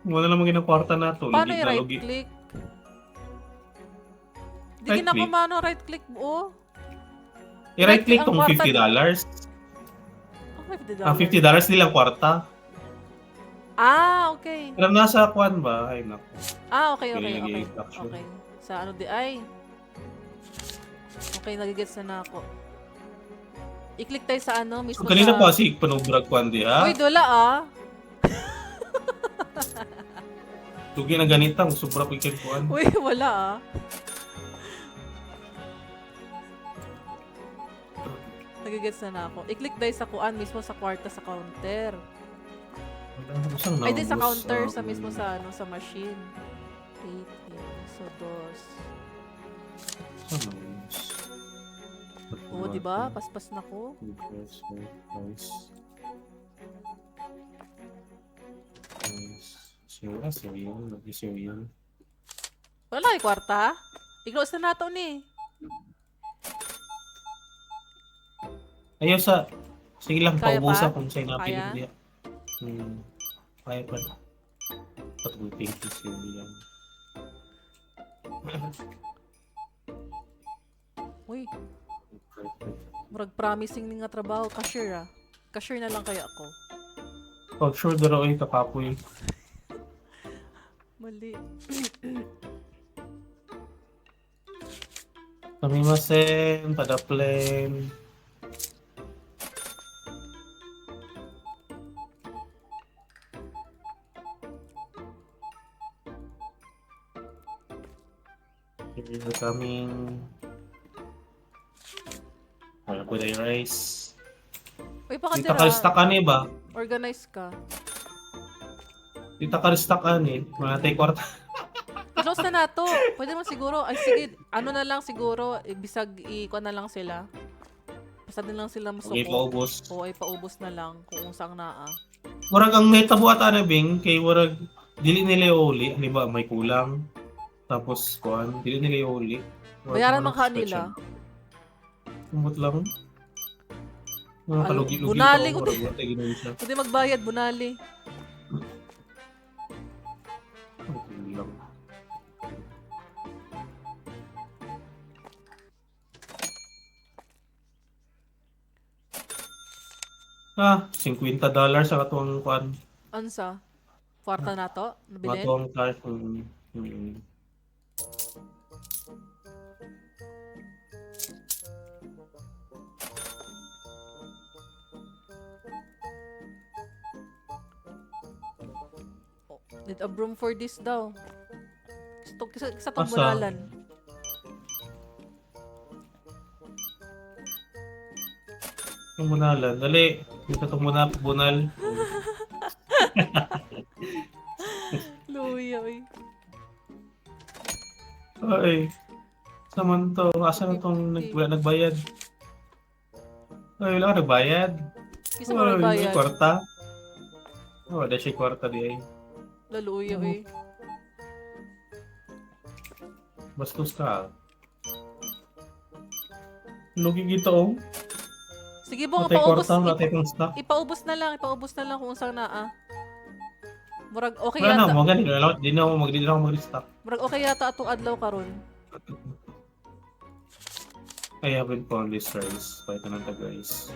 Wala namang ginakwarta na to. paano Lugit yung na right lugit. click? Hindi Right na ko click? mano right click mo. I-right click Ang tong kwarta- $50. Oh, Ang $50 nilang kwarta. okay. Pero nasa kwan ba? Ay, naku. Okay. Nilagay yung action. Okay. Sa ano di ay. Okay, nagigets na ako. I-click tayo sa ano, mismo Kanina sa... pa si panubrag kwan di ha? Uy, dula ah. Lugi na ganitang, sobra ko kwan. Uy, wala ah. Nagigets na ako. I-click tayo sa kuan, mismo sa kwarta sa counter. Ay, di sa counter, sa mismo sa ano, sa machine. 18, so dos. Oo, di ba? Paspas na ko. Cereal. Wala kay kwarta. I-close na nato ni. Ayaw sa... Sige lang, Kaya paubusa pa? kung sa'yo napili Kaya? niya. Kaya pa. Patulong pink is cereal. Uy, murag promising ni nga trabaho. Cashier ah. Cashier na lang kaya ako. Oh, sure, daro ay kakapoy. Mali. Kamimasen, padaplen. Here coming. Wala po na yung rice. Uy, baka Dita dira. ka-restock ani ba? Organize ka. Dita ka-restock ani. Wala tayo kwarta. Close na nato. Pwede mo siguro. Ay, sige. Ano na lang siguro. Bisag i-kuha na lang sila. Basta din lang sila masuko. Okay, paubos. O ay paubos na lang kung saan naa. Murag ang meta buhat ana bing kay murag dili nila uli, di ba? May kulang. Tapos kuan, dili nila uli. Bayaran man ka nila. Kumot lang. Mga Alo, kalugi-lugi bunali pa, ko murag wala tayo ginawa siya. Pwede magbayad, bunali. Okay lang. $50 sa katuang kuan. Ansa? Kwarta na to? Nabilin? Katuang cash. Need a broom for this daw. Sa tong Asa? bunalan. Yung bunalan. Dali. Dito itong bunal. Luya, uy. Ay. Saman to. Asa na itong wala nagbayad? Ay, wala ka nagbayad? Kisa mo nagbayad. May kwarta? Wala siya kwarta di ay. Laluya, uy. Bastos ka. Lugi kita oh. Sige bong, Natay ipaubos, kwarta, natay pang stock. ipaubos na lang kung saan naa. Murag okay Wala na, yata. mga ganito. Di na ako mag-restock. Murag okay yata atong adlaw karon. I haven't found this service. Pakita ng guys.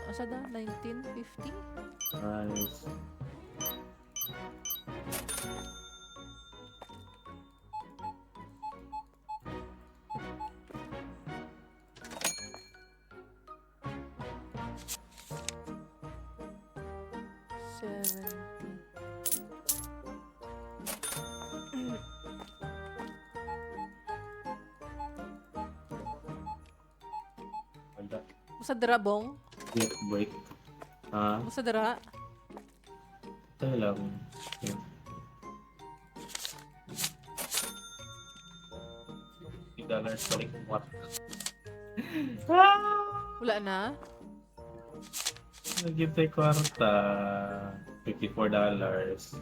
Asa da? 1950? Nice. Wala. Usa dira bong? Wait. Ah, Usa dira? tayo lang. Yeah. $50 balik what? Wala na? Nag-give tayo kwarta. $54.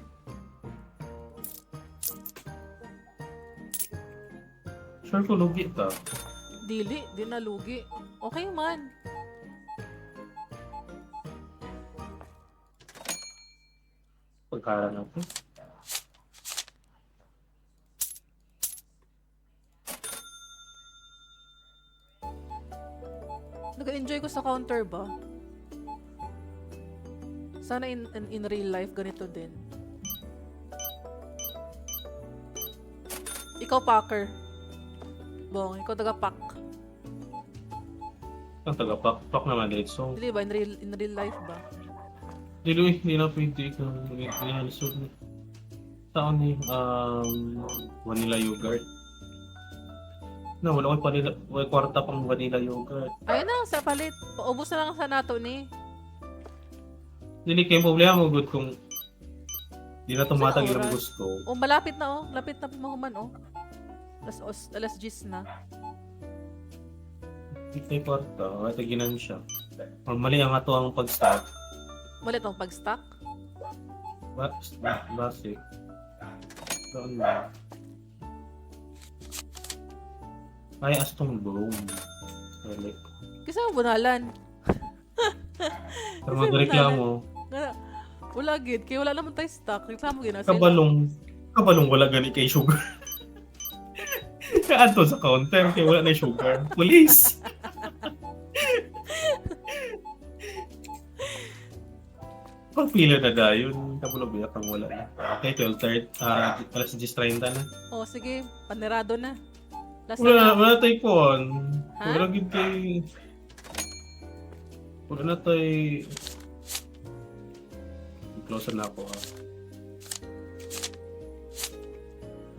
Sure ko lugi ito. Dili, di na lugi. Okay man. Pagkara natin. Nag-enjoy ko sa counter ba? Sana in real life ganito din. Ikaw packer. Bong, ikaw taga-pack. Ang taga-pack naman dito. So, Dili ba? In real life ba? hindi na pwede ikaw. Inihalusod na. Taon ni vanilla yogurt. No, wala ko wala kwarta pang vanilla yogurt. Ayun na, sa palit. Paubos na lang sa nato ni. Dili kayo problema mo good kung di na tumatag Saan yung oras? gusto. Oh, malapit na oh. Lapit na pumahuman oh. Alas 10 na. Hindi tayo kwarta. Taginan siya. Normally ang ato ang pag-start. Malit ang pag-stock. Basic. Doon na. Ay, astong boom. Like, Kasi ang bunalan. pero magreklamo. Wala gid. Kaya wala naman tayo stock. Reklamo gina. Kabalong wala gani kay sugar. Kaanto sa counter kaya wala na yung sugar. Police! Pagpila na dayon. Kabulog biyak ang wala na. Okay, 12:30. Alas 10:30 na. Oh, sige. Panirado na. Last Wala tayo po. Ha? Wala gid kay... Wala na tayo... Close na ako ha.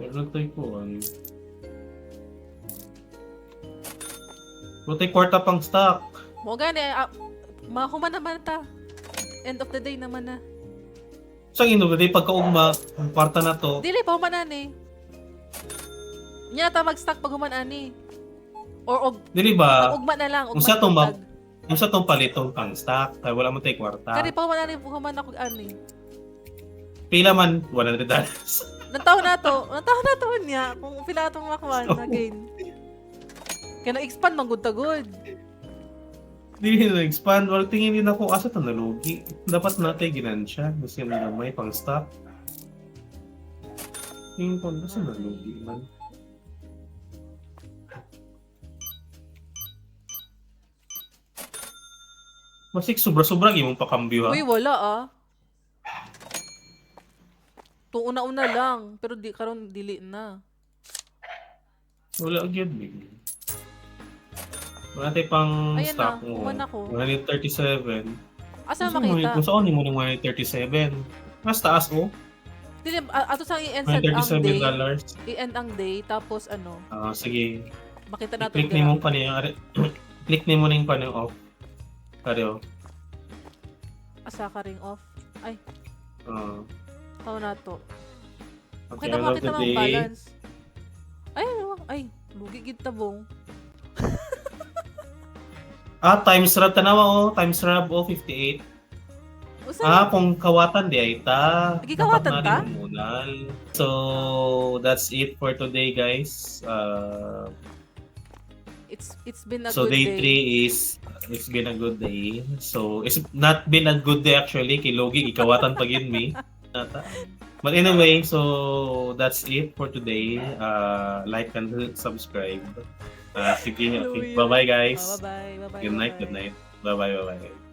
Wala na tayo po. Wala tayo kwarta pang stock. Mo gani. Mahuman naman ta. End of the day naman na. Sa ino ba pagkaugma, ang kwarta na to. Dili, pahuman na ni. Nya ta mag-stock pag human ani. Or Dili ba? ugma na lang. Kung sa tong palitong pang stock, kaya wala mo tayo kwarta. Kani pahuman ani, human ako ani. Pila man, $100. Nantaw na to niya. Kung pila itong makuha again. Kaya na-expand man good to good. Hindi na expand. Wala tingin din ako asa ito nalugi. Dapat natin ginansya. Kasi may pang stock. Tingin ko, nasa nalugi man. Masik sobra-sobra imong pakambyo ha. Uy, wala ah. Ito una-una lang. Pero di karon dili na. Wala agad eh. Wala tayo pang Ayan stock na, mo. kuman ako. 137. Asa makita? Kung saan mo ng 137. Mas taas oh. Dili, ato sa i-end ang day. $137. I-end ang day. Tapos ano, Sige. makita natin. Click nimo pa niya. Click nimo ning pa off. Karyo. Asa ka ring off. Ay, tao na to. Okay, Makita end mo, of makita the mo ang day. balance. Ay, lugi gid tabong. Times rab tanawa oh. Times rab 58. Kung kawatan di ay ta. Lagi Dapat kawatan na ta? rin umunal. So, that's it for today, guys. It's been a So good day day. 3 is it's been a good day. So it's not been a good day actually. Kay Logi ikawatan pag yun me. Nata. But anyway, so that's it for today. Like and subscribe. Sige, okay. Hallelujah. Bye-bye guys. Bye-bye. Bye-bye. Good night, Bye-bye. good night. Bye-bye, bye-bye.